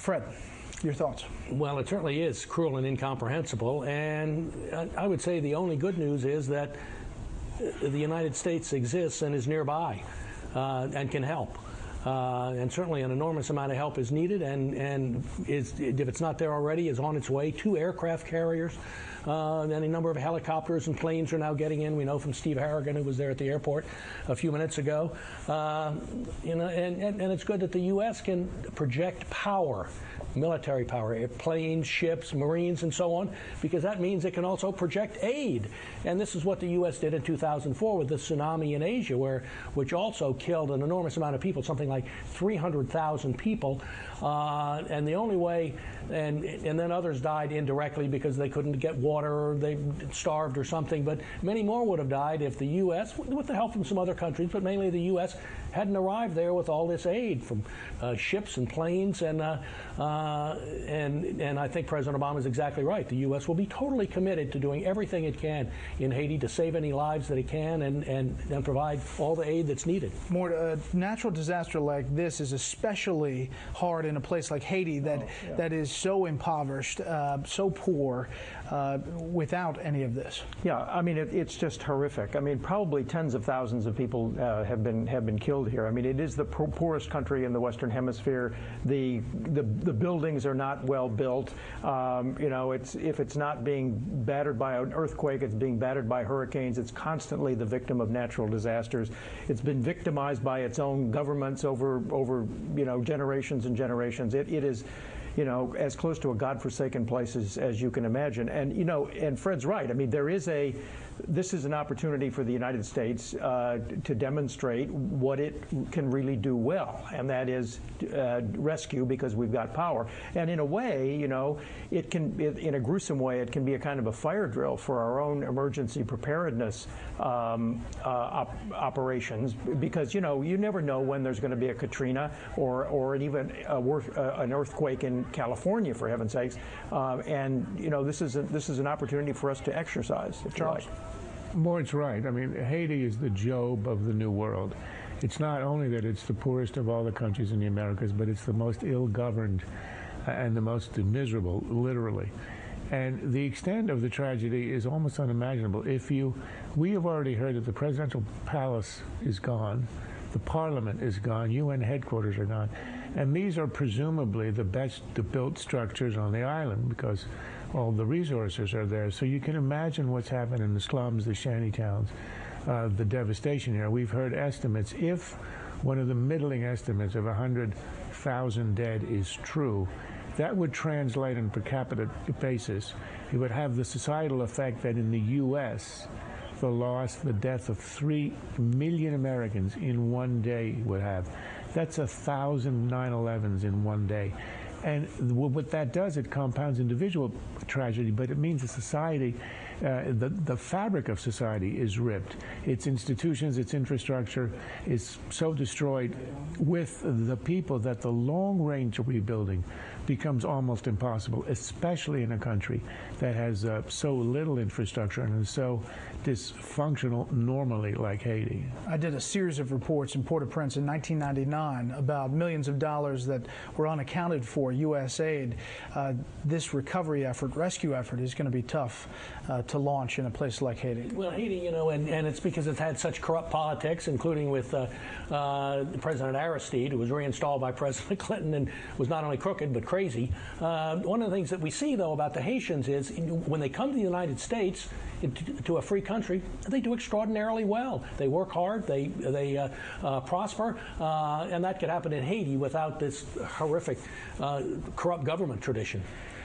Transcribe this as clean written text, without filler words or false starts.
Fred, your thoughts? Well, it certainly is cruel and incomprehensible, and I would say the only good news is that the United States exists and is nearby and can help. And certainly an enormous amount of help is needed, and if it's not there already, is on its way. 2 aircraft carriers, and a number of helicopters and planes are now getting in. We know from Steve Harrigan, who was there at the airport a few minutes ago. And it's good that the U.S. can project power, military power, planes, ships, Marines, and so on, because that means it can also project aid. And this is what the U.S. did in 2004 with the tsunami in Asia, which also killed an enormous amount of people, something like 300,000 people. And the only way, and then others died indirectly because they couldn't get water, or they starved or something, but many more would have died if the U.S., with the help from some other countries, but mainly the U.S., hadn't arrived there with all this aid from ships and planes. And I think President Obama is exactly right. The U.S. will be totally committed to doing everything it can in Haiti to save any lives that it can and provide all the aid that's needed. Mort, a natural disaster like this is especially hard in a place like Haiti that is so impoverished, so poor, without any of this. Yeah, I mean, it's just horrific. I mean, probably tens of thousands of people have been killed here. I mean, it is the poorest country in the Western Hemisphere. The buildings are not well built. You know, if it's not being battered by an earthquake, it's being battered by hurricanes. It's constantly the victim of natural disasters. It's been victimized by its own governments over generations and generations. It is, as close to a godforsaken place as you can imagine. And and Fred's right. I mean, this is an opportunity for the United States to demonstrate what it can really do well, and that is rescue, because we've got power. And in a way, it can, in a gruesome way, it can be a kind of a fire drill for our own emergency preparedness operations, because you never know when there's going to be a Katrina or even an earthquake in California, for heaven's sakes. And this is an opportunity for us to exercise, if you like. Mort's right. I mean, Haiti is the Job of the New World. It's not only that it's the poorest of all the countries in the Americas, but it's the most ill-governed and the most miserable, literally. And the extent of the tragedy is almost unimaginable. We have already heard that the presidential palace is gone, the parliament is gone, UN headquarters are gone, and these are presumably the best built structures on the island because all the resources are there. So you can imagine what's happened in the slums, the shanty towns, the devastation here. We've heard estimates. If one of the middling estimates of 100,000 dead is true, that would translate on a per capita basis. It would have the societal effect that in the U.S., the death of 3 million Americans in one day would have. That's 1,000 9/11s in one day. And what that does, it compounds individual tragedy, but it means a society, the fabric of society is ripped. Its institutions, its infrastructure is so destroyed with the people that the long-range rebuilding becomes almost impossible, especially in a country that has so little infrastructure and is so dysfunctional normally like Haiti. I did a series of reports in Port-au-Prince in 1999 about millions of dollars that were unaccounted for U.S. aid. This recovery effort, rescue effort, is going to be tough to launch in a place like Haiti. Well, Haiti, and it's because it's had such corrupt politics, including with President Aristide, who was reinstalled by President Clinton and was not only crooked but crazy. One of the things that we see, though, about the Haitians is when they come to the United States, to a free country, they do extraordinarily well. They work hard, they prosper, and that could happen in Haiti without this horrific corrupt government tradition.